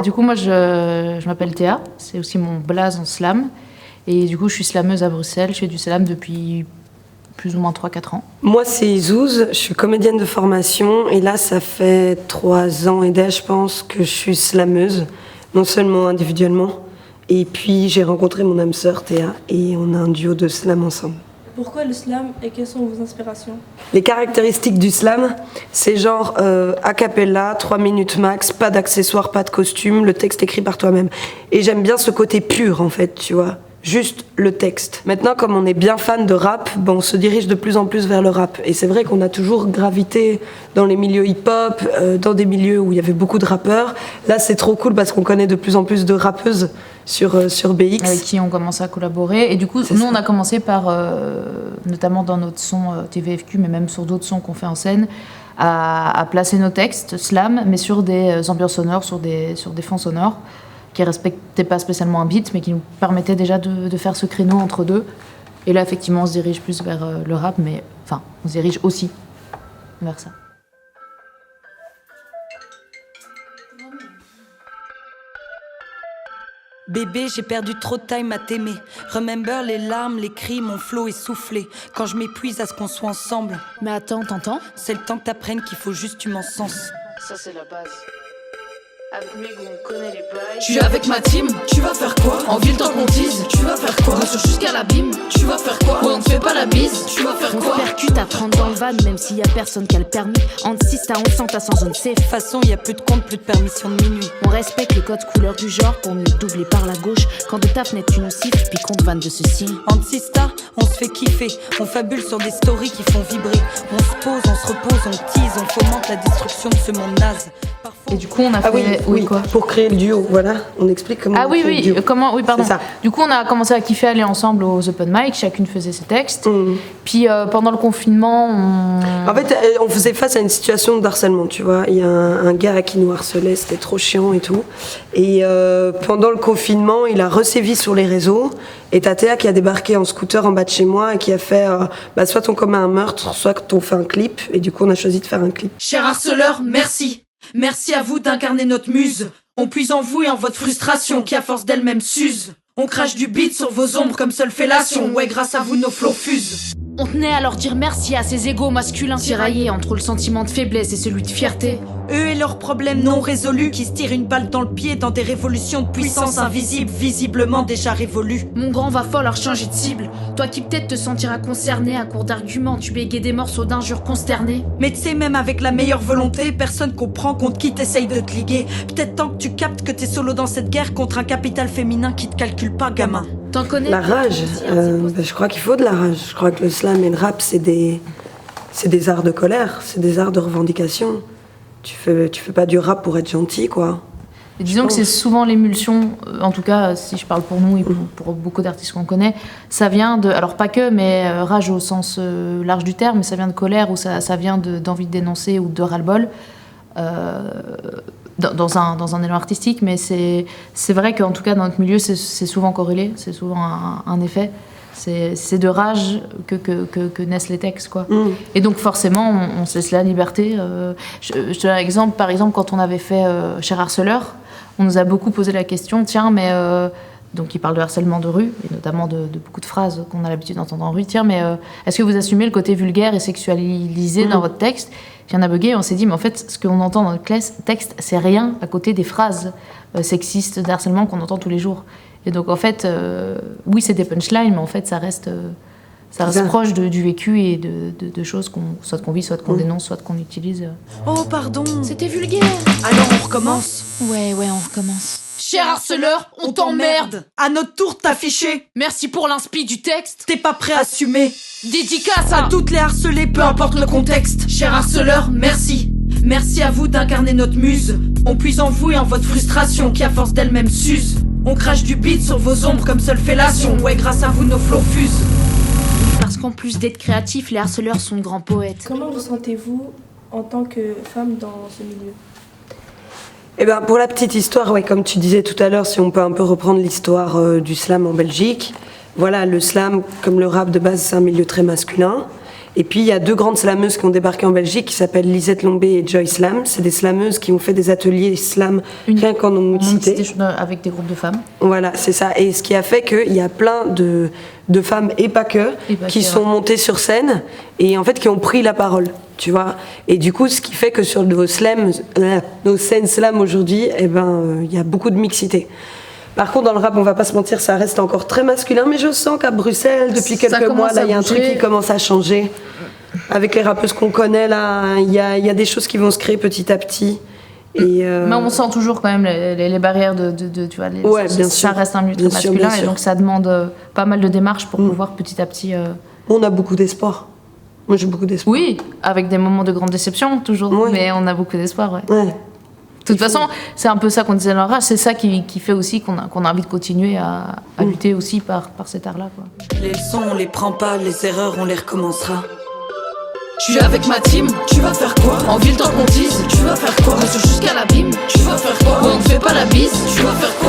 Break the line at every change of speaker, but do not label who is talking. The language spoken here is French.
Du coup, moi, je m'appelle Théa, c'est aussi mon blaze en slam. Et du coup, je suis slameuse à Bruxelles, je fais du slam depuis plus ou moins 3-4 ans.
Moi, c'est Zouz, je suis comédienne de formation et là, ça fait 3 ans et des, je pense, que je suis slameuse, non seulement individuellement, et puis j'ai rencontré mon âme sœur Théa et on a un duo de slam ensemble.
Pourquoi le slam et quelles sont vos inspirations?
Les caractéristiques du slam, c'est genre a cappella, 3 minutes max, pas d'accessoires, pas de costume, le texte écrit par toi-même. Et j'aime bien ce côté pur en fait, tu vois, juste le texte. Maintenant, comme on est bien fan de rap, on se dirige de plus en plus vers le rap. Et c'est vrai qu'on a toujours gravité dans les milieux hip-hop, dans des milieux où il y avait beaucoup de rappeurs. Là, c'est trop cool parce qu'on connaît de plus en plus de rappeuses sur BX.
Avec qui on commence à collaborer. Et du coup, nous, on a commencé par, notamment dans notre son TVFQ, mais même sur d'autres sons qu'on fait en scène, à placer nos textes slam, mais sur des ambiances sonores, sur des fonds sonores, qui respectaient pas spécialement un beat, mais qui nous permettaient déjà de faire ce créneau entre deux. Et là, effectivement, on se dirige plus vers le rap, mais enfin, on se dirige aussi vers ça.
Bébé, j'ai perdu trop de time à t'aimer. Remember les larmes, les cris, mon flow est soufflé. Quand je m'épuise à ce qu'on soit ensemble.
Mais attends, t'entends?
C'est le temps que t'apprennes qu'il faut juste tu m'en sens.
Ça, c'est la base. Avec mes goûts, on connaît les bails.
Je suis avec ma team, tu vas faire quoi? En ville tant qu'on tease, tu vas faire quoi? On sur jusqu'à l'abîme, tu vas faire quoi? Ouais, on te fait pas la bise, tu vas faire quoi?
On percute à 30 dans le van, même s'il y a personne qui a le permis. Entre 6 à 1100, t'as sans zone safe.
De toute façon, y a plus de compte, plus de permission de minuit.
On respecte le code couleur du genre pour nous doubler par la gauche. Quand de ta fenêtre tu nous siffles, puis qu'on te vanne de ceci.
Entre 6 stars, on se fait kiffer. On fabule sur des stories qui font vibrer. On se pose, on se repose, on tease, on fomente la destruction de ce monde naze.
Et du coup, on a fait...
oui, quoi. Pour créer le duo, voilà, on explique comment on crée le duo.
Pardon.
C'est ça.
Du coup, on a commencé à kiffer aller ensemble aux open mic, chacune faisait ses textes. Puis pendant le confinement,
En fait, on faisait face à une situation d'harcèlement, tu vois. Il y a un gars qui nous harcelait, c'était trop chiant et tout. Et pendant le confinement, il a resévi sur les réseaux. Et t'as Théa qui a débarqué en scooter en bas de chez moi et qui a fait soit on commet un meurtre, soit on fait un clip. Et du coup, on a choisi de faire un clip.
Cher harceleur, merci. Merci à vous d'incarner notre muse. On puise en vous et en votre frustration qui à force d'elle-même s'use. On crache du beat sur vos ombres comme seule fellation. Ouais, grâce à vous nos flots fusent.
On tenait à leur dire merci à ces égos masculins tiraillés entre le sentiment de faiblesse et celui de fierté.
Eux et leurs problèmes non résolus qui se tirent une balle dans le pied dans des révolutions de puissance invisible, visiblement déjà révolues.
Mon grand, va falloir changer de cible. Toi qui peut-être te sentiras concerné à court d'arguments, tu bégais des morceaux d'injures consternés.
Mais tu sais, même avec la meilleure volonté, personne comprend contre qui t'essayes de te liguer. Peut-être tant que tu captes que t'es solo dans cette guerre contre un capital féminin qui te calcule pas, gamin.
T'en connais?
La rage, je crois qu'il faut de la rage. Je crois que le slam et le rap, c'est des arts de colère, c'est des arts de revendication. Tu fais pas du rap pour être gentil, quoi.
Et disons que c'est souvent l'émulsion, en tout cas si je parle pour nous et pour beaucoup d'artistes qu'on connaît, ça vient de, alors pas que, mais rage au sens large du terme, mais ça vient de colère ou ça vient d'envie de dénoncer ou de ras-le-bol dans un élan artistique, mais c'est vrai qu'en tout cas dans notre milieu c'est souvent corrélé, c'est souvent un effet. C'est de rage que naissent les textes, quoi. Et donc forcément on se laisse la liberté. Je te donne un exemple, par exemple quand on avait fait Cher harceleur, on nous a beaucoup posé la question, tiens mais donc il parle de harcèlement de rue et notamment de beaucoup de phrases qu'on a l'habitude d'entendre en rue, tiens mais est-ce que vous assumez le côté vulgaire et sexualisé dans votre texte? Puis on a bugué, on s'est dit mais en fait ce qu'on entend dans notre texte c'est rien à côté des phrases sexistes d'harcèlement qu'on entend tous les jours. Et donc en fait, oui c'est des punchlines, mais en fait ça reste proche du vécu et de choses soit qu'on vit, soit qu'on dénonce, soit qu'on utilise.
Oh pardon,
C'était vulgaire.
alors on recommence.
Ouais, on recommence.
Cher harceleur, on t'emmerde.
À notre tour de t'afficher.
Merci pour l'inspi du texte.
T'es pas prêt à assumer.
Dédicace
À toutes les harcelées, peu importe le contexte.
Cher harceleur, merci. Merci à vous d'incarner notre muse. On puise en vous et en votre frustration qui à force d'elle-même s'use. On crache du beat sur vos ombres comme seule fellation. Ouais, grâce à vous nos flots fusent.
Parce qu'en plus d'être créatifs, les harceleurs sont de grands poètes.
Comment vous sentez-vous en tant que femme dans ce milieu?
Eh ben, pour la petite histoire, ouais, comme tu disais tout à l'heure, si on peut un peu reprendre l'histoire du slam en Belgique, voilà, le slam, comme le rap de base, c'est un milieu très masculin. Et puis il y a 2 grandes slameuses qui ont débarqué en Belgique qui s'appellent Lisette Lombé et Joy Slam. C'est des slameuses qui ont fait des ateliers slam rien qu'en non-mixité.
Avec des groupes de femmes.
Voilà, c'est ça. Et ce qui a fait qu'il y a plein de femmes et pas que qui sont montées sur scène et en fait qui ont pris la parole, tu vois. Et du coup, ce qui fait que sur nos scènes slam aujourd'hui, il y a beaucoup de mixité. Par contre, dans le rap, on va pas se mentir, ça reste encore très masculin, mais je sens qu'à Bruxelles, depuis quelques mois, là, il y a un truc qui commence à changer. Avec les rappeuses qu'on connaît, là, il y a des choses qui vont se créer petit à petit. Et
Mais on sent toujours quand même les barrières tu vois,
ouais, bien sûr.
Ça reste un milieu très masculin, et donc ça demande pas mal de démarches pour pouvoir petit à petit...
On a beaucoup d'espoir. Moi, j'ai beaucoup d'espoir.
Oui, avec des moments de grande déception, toujours, mais on a beaucoup d'espoir, ouais. De toute façon, c'est un peu ça qu'on disait dans la rage, c'est ça qui fait aussi qu'on a envie de continuer à lutter aussi par cet art-là, quoi.
Les leçons, on les prend pas, les erreurs, on les recommencera. Je suis avec ma team, tu vas faire quoi? En ville tant qu'on tease, tu vas faire quoi? On se jusqu'à l'abîme, tu vas faire quoi? Ouais, on ne fait pas la bise, tu vas faire quoi?